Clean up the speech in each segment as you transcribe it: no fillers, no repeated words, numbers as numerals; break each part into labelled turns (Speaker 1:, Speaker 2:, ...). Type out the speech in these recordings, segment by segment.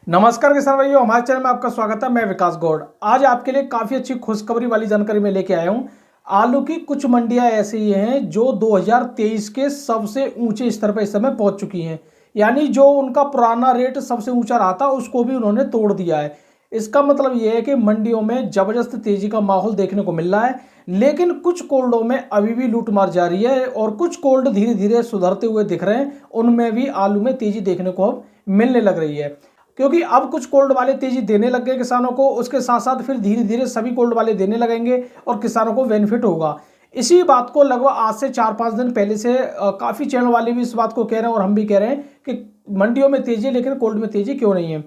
Speaker 1: नमस्कार किसान भाइयों, हमारे चैनल में आपका स्वागत है। मैं विकास गौड़। आज आपके लिए काफ़ी अच्छी खुशखबरी वाली जानकारी मैं लेके आया हूं। आलू की कुछ मंडियां ऐसी हैं जो 2023 के सबसे ऊंचे स्तर पर इस समय पहुंच चुकी हैं। यानी जो उनका पुराना रेट सबसे ऊंचा रहा था उसको भी उन्होंने तोड़ दिया है। इसका मतलब यह है कि मंडियों में जबरदस्त तेजी का माहौल देखने को मिल रहा है। लेकिन कुछ कोल्डों में अभी भी लूटमार जारी है और कुछ कोल्ड धीरे धीरे सुधरते हुए दिख रहे हैं। उनमें भी आलू में तेजी देखने को मिलने लग रही है, क्योंकि अब कुछ कोल्ड वाले तेजी देने लग गए किसानों को। उसके साथ साथ फिर धीरे धीरे सभी कोल्ड वाले देने लगेंगे और किसानों को बेनिफिट होगा। इसी बात को लगभग आज से 4-5 दिन पहले से काफ़ी चैनल वाले भी इस बात को कह रहे हैं और हम भी कह रहे हैं कि मंडियों में तेजी है, लेकिन कोल्ड में तेजी क्यों नहीं है।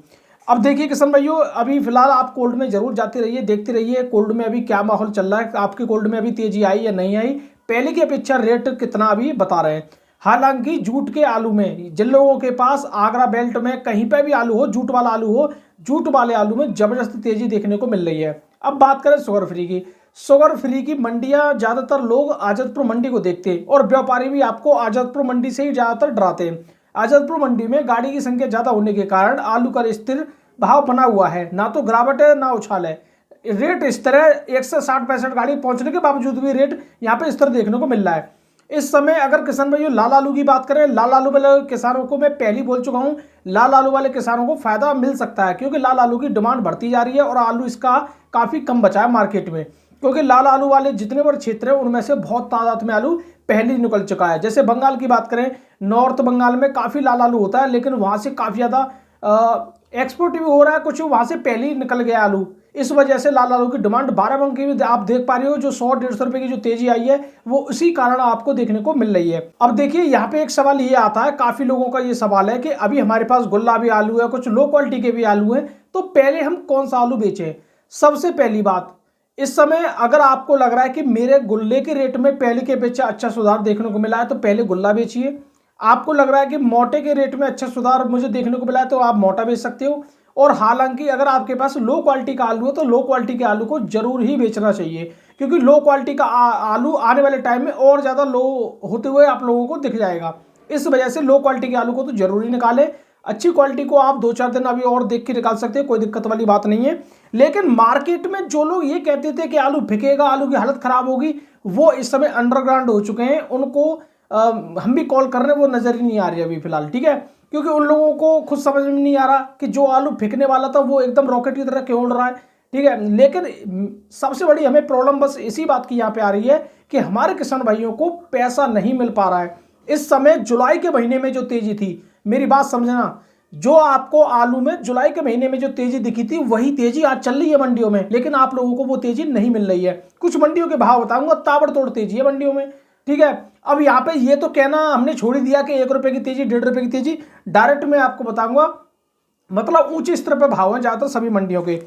Speaker 1: अब देखिए किसान भाइयों, अभी फिलहाल आप कोल्ड में जरूर जाते रहिए, देखते रहिए कोल्ड में अभी क्या माहौल चल रहा है, आपके कोल्ड में अभी तेजी आई या नहीं आई, पहले की अपेक्षा रेट कितना अभी बता रहे हैं। हालांकि जूट के आलू में, जिन लोगों के पास आगरा बेल्ट में कहीं पे भी आलू हो, जूट वाला आलू हो, जूट वाले आलू में जबरदस्त तेजी देखने को मिल रही है। अब बात करें शुगर फ्री की। शुगर फ्री की मंडियां ज्यादातर लोग आजतपुर मंडी को देखते हैं और व्यापारी भी आपको आजतपुर मंडी से ही ज्यादातर डराते हैं। आजतपुर मंडी में गाड़ी की संख्या ज्यादा होने के कारण आलू का स्थिर भाव बना हुआ है, ना तो गिरावट है ना उछाल है। रेट स्थिर है, 160-65 गाड़ी पहुंचने के बावजूद भी रेट यहाँ पे स्थिर देखने को मिल रहा है इस समय। अगर किसान भाइयों लाल आलू की बात करें, लाल आलू वाले किसानों को मैं पहले ही बोल चुका हूं, लाल आलू वाले किसानों को फायदा मिल सकता है, क्योंकि लाल आलू की डिमांड बढ़ती जा रही है और आलू इसका काफी कम बचा है मार्केट में। क्योंकि लाल आलू वाले जितने बड़े क्षेत्र है उनमें से बहुत तादाद में आलू पहले ही निकल चुका है। जैसे बंगाल की बात करें, नॉर्थ बंगाल में काफी लाल आलू होता है, लेकिन वहां से काफी ज्यादा एक्सपोर्ट भी हो रहा है, कुछ वहां से पहले ही निकल गया आलू। इस वजह से लाल आलू की डिमांड 12 बंग की भी आप देख पा रहे हो। जो 100-150 रुपए की जो तेजी आई है वो उसी कारण आपको देखने को मिल रही है। अब देखिए यहाँ पे एक सवाल ये आता है, काफी लोगों का ये सवाल है कि अभी हमारे पास गुलाबी आलू है, कुछ लो क्वालिटी के भी आलू है, तो पहले हम कौन सा आलू बेचें। सबसे पहली बात, इस समय अगर आपको लग रहा है कि मेरे गुल्ले के रेट में पहले के अपेक्षा अच्छा सुधार देखने को मिला है तो पहले गुल्ला बेचिए। आपको लग रहा है कि मोटे के रेट में अच्छा सुधार मुझे देखने को मिला है तो आप मोटा बेच सकते हो। और हालांकि अगर आपके पास लो क्वालिटी का आलू है तो लो क्वालिटी के आलू को जरूर ही बेचना चाहिए, क्योंकि लो क्वालिटी का आलू आने वाले टाइम में और ज़्यादा लो होते हुए आप लोगों को दिख जाएगा। इस वजह से लो क्वालिटी के आलू को तो जरूरी निकालें। अच्छी क्वालिटी को आप 2-4 दिन अभी और देख के निकाल सकते हैं, कोई दिक्कत वाली बात नहीं है। लेकिन मार्केट में जो लोग ये कहते थे कि आलू फेंकेगा, आलू की हालत खराब होगी, वो इस समय अंडरग्राउंड हो चुके हैं। उनको हम भी कॉल कर रहे हैं, वो नजर ही नहीं आ रही अभी फिलहाल, ठीक है। क्योंकि उन लोगों को खुद समझ में नहीं आ रहा कि जो आलू फेंकने वाला था वो एकदम रॉकेट की तरह क्यों उड़ रहा है, ठीक है। लेकिन सबसे बड़ी हमें प्रॉब्लम बस इसी बात की यहाँ पे आ रही है कि हमारे किसान भाइयों को पैसा नहीं मिल पा रहा है। इस समय जुलाई के महीने में जो तेजी थी, मेरी बात समझना, जो आपको आलू में जुलाई के महीने में जो तेजी दिखी थी वही तेजी आज चल रही है मंडियों में, लेकिन आप लोगों को वो तेजी नहीं मिल रही है। कुछ मंडियों के भाव बताऊंगा, ताबड़तोड़ तेजी है मंडियों में, ठीक है। अब यहाँ पे ये तो कहना हमने छोड़ ही दिया कि 1 रुपए की तेजी, 1.5 रुपए की तेजी, डायरेक्ट मैं आपको बताऊंगा, मतलब ऊंचे स्तर पे भाव है ज्यादातर सभी मंडियों के।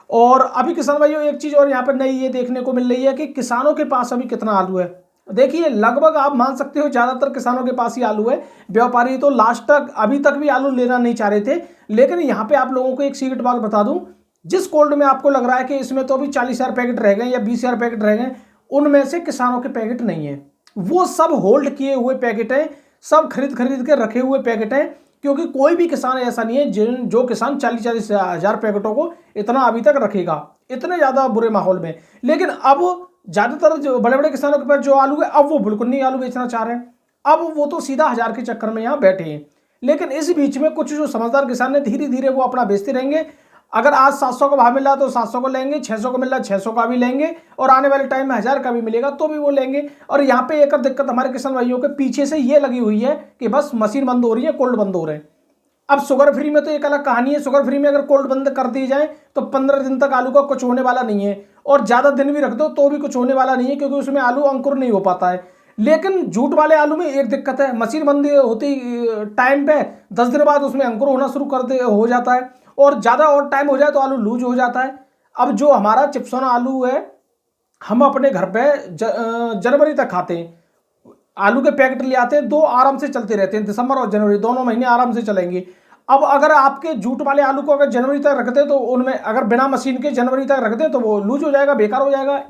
Speaker 1: और अभी किसान भाइयों एक चीज और यहाँ पर नई ये देखने को मिल रही है कि किसानों के पास अभी कितना आलू है। देखिए लगभग आप मान सकते हो ज्यादातर किसानों के पास ही आलू है। व्यापारी तो लास्ट तक अभी तक भी आलू लेना नहीं चाह रहे थे। लेकिन यहाँ पे आप लोगों को एक सीक्रेट बात बता दूं, जिस कोल्ड में आपको लग रहा है कि इसमें तो अभी 40,000 पैकेट रह गए या 20,000 पैकेट रह गए, उनमें से किसानों के पैकेट नहीं है। वो सब होल्ड किए हुए पैकेट हैं, सब खरीद खरीद के रखे हुए पैकेट हैं। क्योंकि कोई भी किसान ऐसा नहीं है जो किसान 40-40 हजार पैकेटों को इतना अभी तक रखेगा, इतने ज्यादा बुरे माहौल में। लेकिन अब ज्यादातर जो बड़े बड़े किसानों के पास जो आलू है, अब वो बिल्कुल नहीं आलू बेचना चाह रहे हैं। अब वो तो सीधा 1000 के चक्कर में यहाँ बैठे हैं। लेकिन इस बीच में कुछ जो समझदार किसान है, धीरे धीरे वो अपना बेचते रहेंगे। अगर आज 700 का भाव मिल रहा है तो 700 को लेंगे, 600 को मिल रहा है 600 का भी लेंगे, और आने वाले टाइम में 1000 का भी मिलेगा तो भी वो लेंगे। और यहाँ पे एक दिक्कत हमारे किसान भाइयों के पीछे से ये लगी हुई है कि बस मशीन बंद हो रही है, कोल्ड बंद हो रहे हैं। अब शुगर फ्री में तो एक अलग कहानी है। शुगर फ्री में अगर कोल्ड बंद कर दी जाए तो 15 दिन तक आलू का कुछ होने वाला नहीं है, और ज्यादा दिन भी रख दो तो भी कुछ होने वाला नहीं है, क्योंकि उसमें आलू अंकुर नहीं हो पाता है। लेकिन जूट वाले आलू में एक दिक्कत है, मशीन बंद होती टाइम पे 10 दिन बाद उसमें अंकुर होना शुरू हो जाता है, और ज्यादा और टाइम हो जाए तो आलू लूज हो जाता है। अब जो हमारा चिप्सोना आलू है, हम अपने घर पे जनवरी तक खाते हैं। आलू के पैकेट ले आते हैं, 2 आराम से चलते रहते हैं, दिसंबर और जनवरी दोनों महीने आराम से चलेंगे। अब अगर आपके जूट वाले आलू को अगर जनवरी तक रखते हैं तो उनमें अगर बिना मशीन के जनवरी तक रखते हैं तो वो लूज हो जाएगा, बेकार हो जाएगा,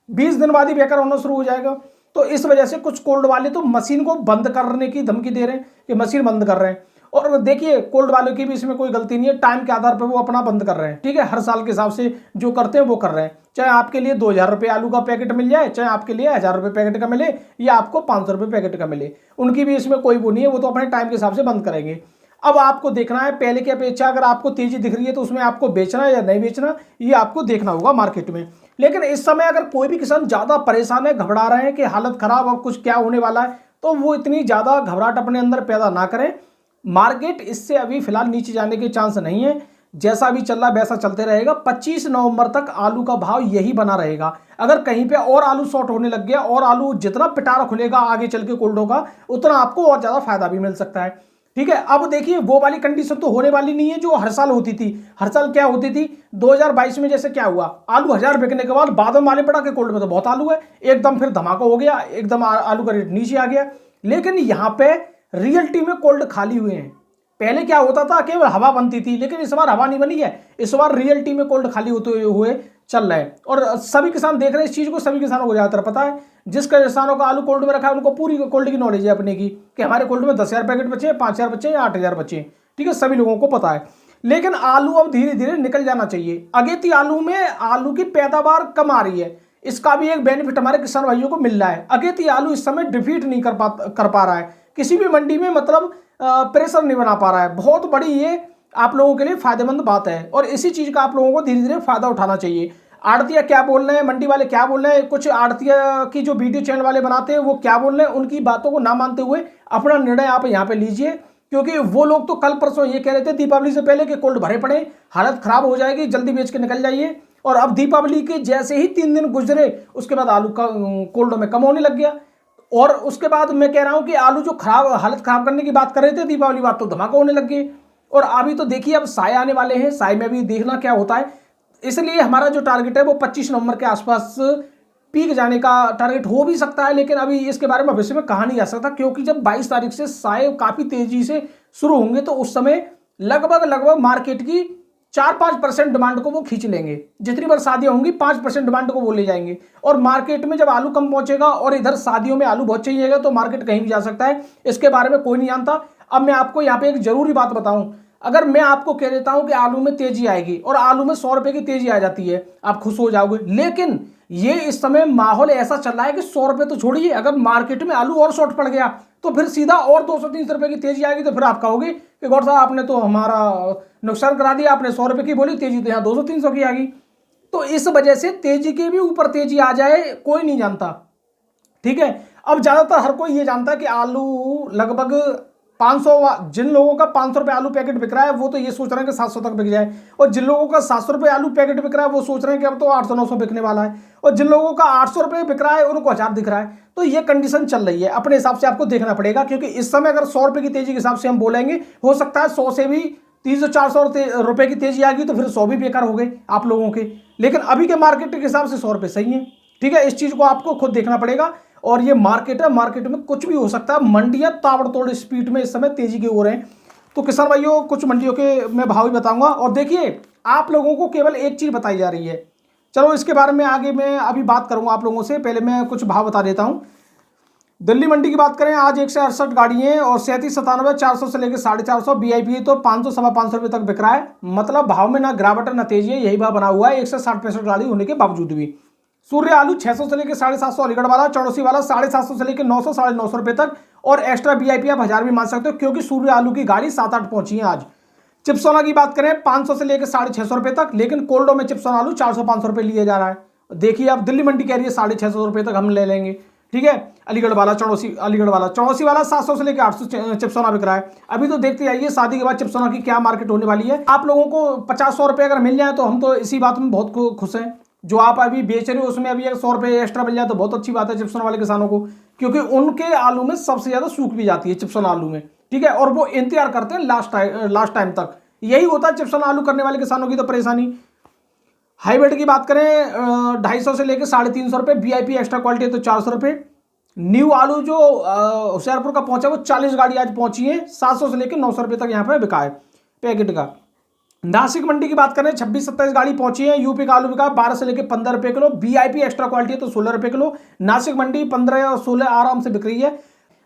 Speaker 1: 20 दिन बाद ही बेकार होना शुरू हो जाएगा। तो इस वजह से कुछ कोल्ड वाले तो मशीन को बंद करने की धमकी दे रहे हैं कि मशीन बंद कर रहे हैं। और देखिए कोल्ड वालों की भी इसमें कोई गलती नहीं है, टाइम के आधार पर वो अपना बंद कर रहे हैं, ठीक है, हर साल के हिसाब से जो करते हैं वो कर रहे हैं। चाहे आपके लिए 2000 रुपये आलू का पैकेट मिल जाए, चाहे आपके लिए 1000 रुपये पैकेट का मिले, या आपको 500 रुपये पैकेट का मिले, उनकी भी इसमें कोई वो नहीं है, वो तो अपने टाइम के हिसाब से बंद करेंगे। अब आपको देखना है पहले की अपेक्षा अगर आपको तेजी दिख रही है तो उसमें आपको बेचना है या नहीं बेचना, ये आपको देखना होगा मार्केट में। लेकिन इस समय अगर कोई भी किसान ज्यादा परेशान है, घबरा रहे हैं कि हालत खराब, अब कुछ क्या होने वाला है, तो वो इतनी ज्यादा घबराहट अपने अंदर पैदा ना करें। मार्केट इससे अभी फिलहाल नीचे जाने के चांस नहीं है, जैसा भी चल रहा है वैसा चलते रहेगा। 25 नवंबर तक आलू का भाव यही बना रहेगा। अगर कहीं पे और आलू शॉर्ट होने लग गया और आलू जितना पिटारा खुलेगा आगे चल के कोल्डो का, उतना आपको और ज्यादा फायदा भी मिल सकता है, ठीक है। अब देखिए वो वाली कंडीशन तो होने वाली नहीं है जो हर साल होती थी। हर साल क्या होती थी, 2022 में जैसे क्या हुआ, आलू 1000 बिकने के बाद में मालूम पड़ा कि कोल्ड में तो बहुत आलू है, एकदम फिर धमाका हो गया, एकदम आलू का रेट नीचे आ गया। लेकिन यहाँ पे रियलिटी में कोल्ड खाली हुए हैं। पहले क्या होता था, केवल हवा बनती थी, लेकिन इस बार हवा नहीं बनी है, इस बार रियलिटी में कोल्ड खाली होते हुए चल रहे हैं। और सभी किसान देख रहे हैं इस चीज को, सभी किसानों को ज्यादातर पता है, जिस किसानों का आलू कोल्ड में रखा है उनको पूरी कोल्ड की नॉलेज है अपने की, कि हमारे कोल्ड में 10,000 पैकेट बचे, 5,000 बचे या 8,000 बचे, ठीक है, सभी लोगों को पता है। लेकिन आलू अब धीरे धीरे निकल जाना चाहिए। अगेती आलू में आलू की पैदावार कम आ रही है, इसका भी एक बेनिफिट हमारे किसान भाइयों को मिल रहा है। अगेती आलू इस समय डिफीट नहीं कर पा रहा है किसी भी मंडी में, मतलब प्रेशर नहीं बना पा रहा है। बहुत बड़ी ये आप लोगों के लिए फायदेमंद बात है और इसी चीज का आप लोगों को धीरे धीरे फायदा उठाना चाहिए। आड़तिया क्या बोल रहे हैं, मंडी वाले क्या बोल रहे हैं, कुछ आड़तिया की जो वीडियो चैनल वाले बनाते हैं वो क्या बोल रहे हैं, उनकी बातों को ना मानते हुए अपना निर्णय आप यहाँ पे लीजिए। क्योंकि वो लोग तो कल परसों ये कह रहे थे दीपावली से पहले कि कोल्ड भरे पड़े, हालत खराब हो जाएगी, जल्दी बेच के निकल जाइए। और अब दीपावली के जैसे ही 3 दिन गुजरे उसके बाद आलू का कोल्ड में कम होने लग गया। और उसके बाद मैं कह रहा हूं कि आलू जो हालत खराब करने की बात कर रहे थे दीपावली बाद, तो धमाका होने लग गए। और अभी तो देखिए अब साए आने वाले हैं, साए में भी देखना क्या होता है। इसलिए हमारा जो टारगेट है वो 25 नवंबर के आसपास पीक जाने का टारगेट हो भी सकता है, लेकिन अभी इसके बारे में भविष्य में कहा नहीं जा सकता। क्योंकि जब 22 तारीख से साए काफी तेजी से शुरू होंगे तो उस समय लगभग मार्केट की 4-5% डिमांड को वो खींच लेंगे। जितनी बार शादियां होंगी 5% डिमांड को वो ले जाएंगे। और मार्केट में जब आलू कम पहुंचेगा और इधर शादियों में आलू बहुत चाहिएगा तो मार्केट कहीं भी जा सकता है, इसके बारे में कोई नहीं जानता। अब मैं आपको यहाँ पे एक जरूरी बात बताऊं, अगर मैं आपको कह देता हूं कि आलू में तेजी आएगी और आलू में 100 रुपए की तेजी आ जाती है, आप खुश हो जाओगे। लेकिन ये इस समय माहौल ऐसा चल रहा है कि 100 रुपए तो छोड़िए, अगर मार्केट में आलू और शॉर्ट पड़ गया तो फिर सीधा और 200-300 रुपए की तेजी आएगी। तो फिर आप कहोगे कि गौर साहब आपने तो हमारा नुकसान करा दिया, आपने 100 रुपए की बोली, तेजी तो यहाँ 200-300 की आ गई। तो इस वजह से तेजी के भी ऊपर तेजी आ जाए कोई नहीं जानता, ठीक है। अब ज्यादातर हर कोई ये जानता है कि आलू लगभग 500, जिन लोगों का 500 रुपये आलू पैकेट बिक रहा है वो तो ये सोच रहे हैं कि 700 तक बिक जाए, और जिन लोगों का 700 रुपये आलू पैकेट बिक रहा है वो सोच रहे हैं कि अब तो 800-900 बिकने वाला है, और जिन लोगों का 800 रुपये बिक रहा है उनको 1000 दिख रहा है। तो ये कंडीशन चल रही है, अपने हिसाब से आपको देखना पड़ेगा। क्योंकि इस समय अगर 100 रुपये की तेजी के हिसाब से हम बोलेंगे, हो सकता है 100 से भी 300-400 रुपये की तेजी आ गई तो फिर 100 भी बेकार हो गए आप लोगों के। लेकिन अभी के मार्केट के हिसाब से 100 रुपये सही है, ठीक है। इस चीज को आपको खुद देखना पड़ेगा। और ये मार्केट है, मार्केट में कुछ भी हो सकता है। मंडियां ताबड़तोड़ स्पीड में इस समय तेजी की ओर हैं। तो किसान भाइयों कुछ मंडियों के मैं भाव भी बताऊंगा। और देखिए आप लोगों को केवल एक चीज बताई जा रही है, चलो इसके बारे में आगे मैं अभी बात करूंगा आप लोगों से, पहले मैं कुछ भाव बता देता हूं। दिल्ली मंडी की बात करें, आज 168 गाड़ी है और 37-97 400 से लेकर 450 VIP तो 500-550 रुपये तक बिक रहा है। मतलब भाव में ना गिरावट है ना तेजी है, यही भाव बना हुआ है 160-65 गाड़ी होने के बावजूद भी। सूर्य आलू 600 से लेकर 750 अलीगढ़ वाला, चौड़सी वाला 750 से लेकर 900-950 रुपए तक, और एक्स्ट्रा VIP आप 1000 भी मान सकते हो क्योंकि सूर्य आलू की गाड़ी 7-8 पहुंची है आज। चिप्सोना की बात करें 500 से लेकर 650 रुपए तक, लेकिन कोल्डो में चिप्सोना आलू 400-500 रुपए लिए जा रहा है। देखिए अब दिल्ली मंडी कह रही है 650 रुपए तक हम ले लेंगे, ठीक है। अलीगढ़ वाला चौड़सी वाला 700 से लेकर 800 चिप्सोना बिक रहा है। अभी तो देखते आइए शादी के बाद चिप्सोना की क्या मार्केट होने वाली है। आप लोगों को 50-100 रुपए अगर मिल जाए तो हम तो इसी बात में बहुत खुश हैं। जो आप अभी बेच रहे हो उसमें अभी 100 रुपए एक्स्ट्रा मिल जाए तो बहुत अच्छी बात है चिप्सोना वाले किसानों को, क्योंकि उनके आलू में सबसे ज्यादा सूख भी जाती है चिप्सोना आलू में, ठीक है। और वो इंतजार करते हैं लास्ट टाइम तक, यही होता है चिप्सोना आलू करने वाले किसानों की तो परेशानी। हाईब्रिड की बात करें 250 से लेकर 350 रुपए, VIP एक्स्ट्रा क्वालिटी है तो 400 रुपए। न्यू आलू जो होशियारपुर का पहुंचा वो 40 गाड़ी आज पहुंची है, 700 से लेकर 900 रुपए तक यहाँ पे बिका है पैकेट का। नासिक मंडी की बात करें 26-27 गाड़ी पहुंची है। यूपी का आलू बिका 12 से लेकर 15 रुपए किलो, VIP एक्स्ट्रा क्वालिटी है तो 16 रुपए किलो। नासिक मंडी 15 और 16 आराम से बिक रही है।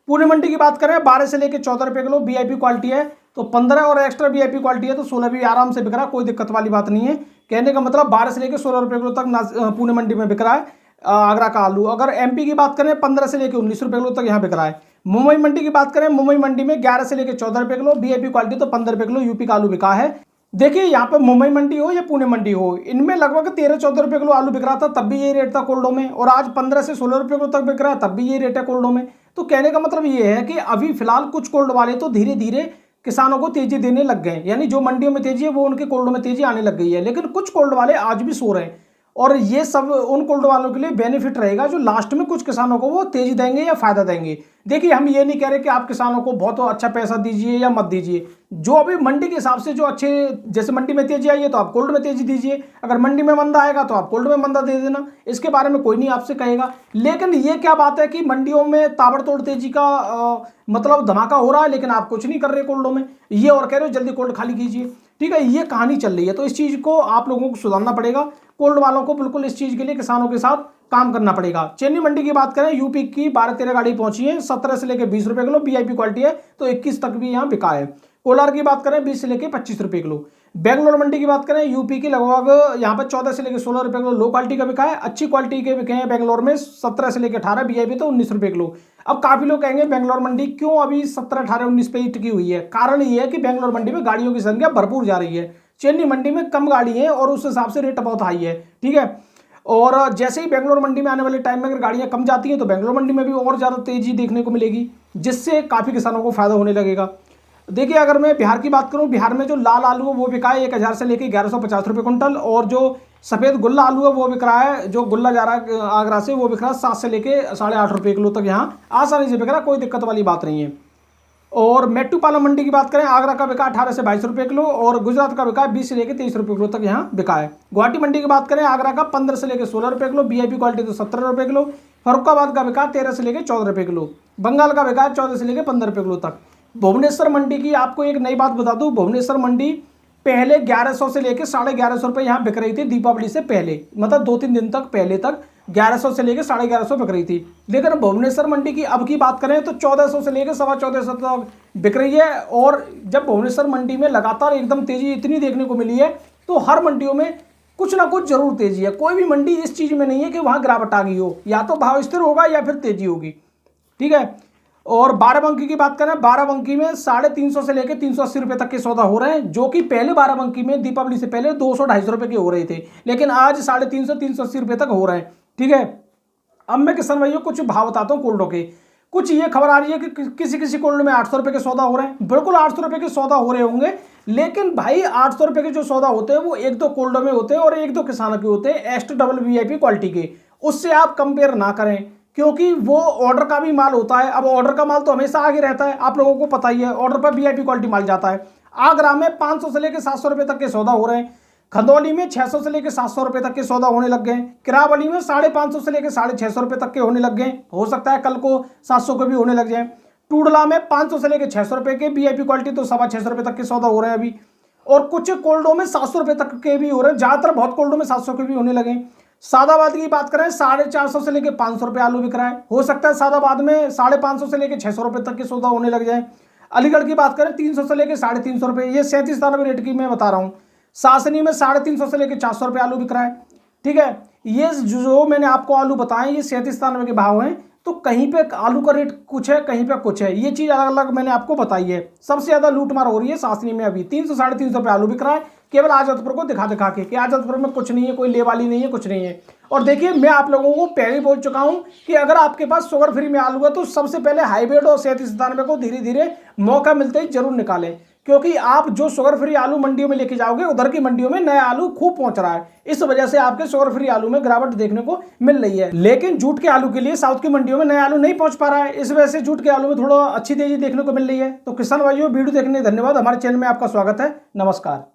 Speaker 1: पुणे मंडी की बात करें 12 से लेकर 14 रुपए किलो, VIP क्वालिटी है तो 15 और एक्स्ट्रा वीआईपी क्वालिटी है तो 16 भी आराम से बिक रहा है, कोई दिक्कत वाली बात नहीं है। कहने का मतलब 12 से लेकर 16 रुपये किलो तक पुणे मंडी में बिक रहा है आगरा का आलू। अगर एमपी की बात करें 15 से लेकर 19 रुपये किलो तक यहाँ बिक रहा है। मुंबई मंडी की बात करें, मुंबई मंडी में 11 से लेकर 14 रुपये किलो, वीआईपी क्वालिटी तो 15 रुपये किलो यूपी का आलू बिका है। देखिए यहाँ पे मुंबई मंडी हो या पुणे मंडी हो, इनमें लगभग 13-14 रुपये किलो आलू बिक रहा था, तब भी यही रेट था कोल्डो में, और आज 15 से 16 रुपये किलो तक बिक रहा है, तब भी यही रेट है कोल्डो में। तो कहने का मतलब ये है कि अभी फिलहाल कुछ कोल्ड वाले तो धीरे धीरे किसानों को तेजी देने लग गए, यानी जो मंडियों में तेजी है वो उनके कोल्डो में तेजी आने लग गई है। लेकिन कुछ कोल्ड वाले आज भी सो रहे हैं, और ये सब उन कोल्ड वालों के लिए बेनिफिट रहेगा जो लास्ट में कुछ किसानों को वो तेजी देंगे या फायदा देंगे। देखिए हम ये नहीं कह रहे कि आप किसानों को बहुत अच्छा पैसा दीजिए या मत दीजिए, जो अभी मंडी के हिसाब से जो अच्छे, जैसे मंडी में तेजी आई है तो आप कोल्ड में तेजी दीजिए, अगर मंडी में मंदा आएगा तो आप कोल्ड में मंदा दे देना, इसके बारे में कोई नहीं आपसे कहेगा। लेकिन ये क्या बात है कि मंडियों में ताबड़तोड़ तेजी का मतलब धमाका हो रहा है, लेकिन आप कुछ नहीं कर रहे कोल्डों में, ये और कह रहे हो जल्दी कोल्ड खाली कीजिए। ठीक है, ये कहानी चल रही है, तो इस चीज को आप लोगों को सुधारना पड़ेगा। कोल्ड वालों को बिल्कुल इस चीज के लिए किसानों के साथ काम करना पड़ेगा। चेन्नई मंडी की बात करें, यूपी की 12-13 गाड़ी पहुंची है, 17 से लेकर 20 रुपए किलो वीआईपी क्वालिटी है तो 21 तक भी यहाँ बिका है। कोलार की बात करें 20 से लेकर 25 रुपए किलो। बेंगलोर मंडी की बात करें, यूपी की लगभग यहाँ पर 14 से लेकर 16 रुपए किलो लो क्वालिटी का बिका है। अच्छी क्वालिटी के बिके हैं बेंगलोर में 17 से लेकर 18, वीआईपी तो 19 रुपए किलो। अब काफी लोग कहेंगे बेंगलोर मंडी क्यों अभी 17, 18, 19 पे ही टिकी हुई है। कारण ये है कि बेंगलोर मंडी में गाड़ियों की संख्या भरपूर जा रही है, चेन्नई मंडी में कम गाड़ी है और उस हिसाब से रेट बहुत हाई है। ठीक है, और जैसे ही बेंगलोर मंडी में आने वाले टाइम में अगर गाड़ियां कम जाती हैं तो बेंगलोर मंडी में भी और ज़्यादा तेजी देखने को मिलेगी, जिससे काफ़ी किसानों को फायदा होने लगेगा। देखिए अगर मैं बिहार की बात करूं, बिहार में जो लाल आलू है वो बिका है 1000 से लेकर 1150 रुपये कुंटल, और जो सफ़ेद गुल्ला आलू है वो बिक रहा है, जो गुल्ला जा रहा है आगरा से, वो बिक रहा है 7 से लेकर 8.5 रुपये किलो तक यहाँ आसानी से बिक रहा है, कोई दिक्कत वाली बात नहीं है। और मेट्टूपालम मंडी की बात करें, आगरा का बिका 18 से 22 रुपये किलो, और गुजरात का बिका 20 से लेकर 23 रुपये किलो तक यहाँ बिका है। गुवाहाटी मंडी की बात करें, आगरा का 15 से लेकर 16 रुपये किलो, वीआईपी क्वालिटी तो 17 रुपये किलो। फरुखाबाद का बिका 13 से लेकर 14 रुपये किलो। बंगाल का बिका 14 से लेकर 15 रुपये किलो तक। भुवनेश्वर मंडी की आपको एक नई बात बता दूं, भुवनेश्वर मंडी पहले 1100 से लेकर 1150 रुपये यहाँ बिक रही थी दीपावली से पहले, मतलब 2-3 दिन तक पहले तक 1100 से लेकर 1150 बिक रही थी। लेकिन भुवनेश्वर मंडी की अब की बात करें तो 1400 से लेकर 1450 तक बिक रही है। और जब भुवनेश्वर मंडी में लगातार एकदम तेजी इतनी देखने को मिली है, तो हर मंडियों में कुछ ना कुछ जरूर तेजी है। कोई भी मंडी इस चीज में नहीं है कि वहां गिरावट आ गई हो, या तो भाव स्थिर होगा या फिर तेजी होगी। ठीक है, और बाराबंकी की बात करें, बाराबंकी में 350 से लेकर 380 रुपये तक के सौदा हो रहे हैं, जो कि पहले बाराबंकी में दीपावली से पहले 200-250 रुपये के हो रहे थे, लेकिन आज 350-380 रुपये तक हो रहे हैं। ठीक है, अब मैं किसान भाइयों कुछ भाव बताता हूँ कोल्डो के। कुछ ये खबर आ रही है कि किसी किसी कोल्ड में 800 रुपये के सौदा हो रहे हैं, बिल्कुल 800 रुपये के सौदा हो रहे होंगे, लेकिन भाई 800 रुपये के जो सौदा होते हैं वो 1-2 कोल्डो में होते हैं और 1-2 किसानों के होते हैं एक्स्ट्रा डबल वीआईपी क्वालिटी के। उससे आप कंपेयर ना करें, क्योंकि वो ऑर्डर का भी माल होता है। अब ऑर्डर का माल तो हमेशा आगे रहता है, आप लोगों को पता ही है, ऑर्डर पर वीआईपी क्वालिटी माल जाता है। आगरा में 500 से लेकर 700 रुपये तक के सौदा हो रहे हैं, खंदौली में 600 से लेकर 700 रुपये तक के सौदा होने लग गए, किरावली में 550 से लेकर 650 रुपये तक के होने लग गए, हो सकता है कल को 700 के भी होने लग जाए। टूडला में 500 से लेकर 600 रुपये के, वीआईपी क्वालिटी तो 650 रुपये तक के सौदा हो रहे हैं अभी, और कुछ कोल्डो में 700 रुपये तक के भी हो रहे हैं, ज़्यादातर बहुत कोल्डो में 700 के भी होने लगे। सादाबाद की बात करें 450 से लेकर 500 रुपये आलू बिक रहा है, हो सकता है सादाबाद में 550 से लेकर 600 रुपये तक के सौदा होने लग जाए। अलीगढ़ की बात करें 300 से लेकर 350 रुपये, ये 37-97 रेट की मैं बता रहा हूँ। सासनी में 350 से लेकर 400 रुपये आलू बिक रहा है। ठीक है, ये जो मैंने आपको आलू बताए ये 37-97 के भाव हैं, तो कहीं पे आलू का रेट कुछ है, कहीं पे कुछ है, ये चीज़ अलग अलग मैंने आपको बताई है। सबसे ज़्यादा लूटमार हो रही है सासनी में, अभी 300-350 रुपये आलू बिक रहा है, केवल आजादपुर को दिखा दिखा के कि आजादपुर में कुछ नहीं है, कोई ले वाली नहीं है, कुछ नहीं है। और देखिए मैं आप लोगों को पहले बोल चुका हूं कि अगर आपके पास शुगर फ्री में आलू है तो सबसे पहले हाइब्रिड और 37-97 को धीरे धीरे मौका मिलते ही जरूर निकालें, क्योंकि आप जो शुगर फ्री आलू मंडियों में लेके जाओगे उधर की मंडियों में नया आलू खूब पहुंच रहा है, इस वजह से आपके शुगर फ्री आलू में गिरावट देखने को मिल रही है। लेकिन जूट के आलू के लिए साउथ की मंडियों में नया आलू नहीं पहुंच पा रहा है, इस वजह से जूट के आलू में थोड़ा अच्छी तेजी देखने को मिल रही है। तो किसान भाइयों वीडियो देखने धन्यवाद, हमारे चैनल में आपका स्वागत है, नमस्कार।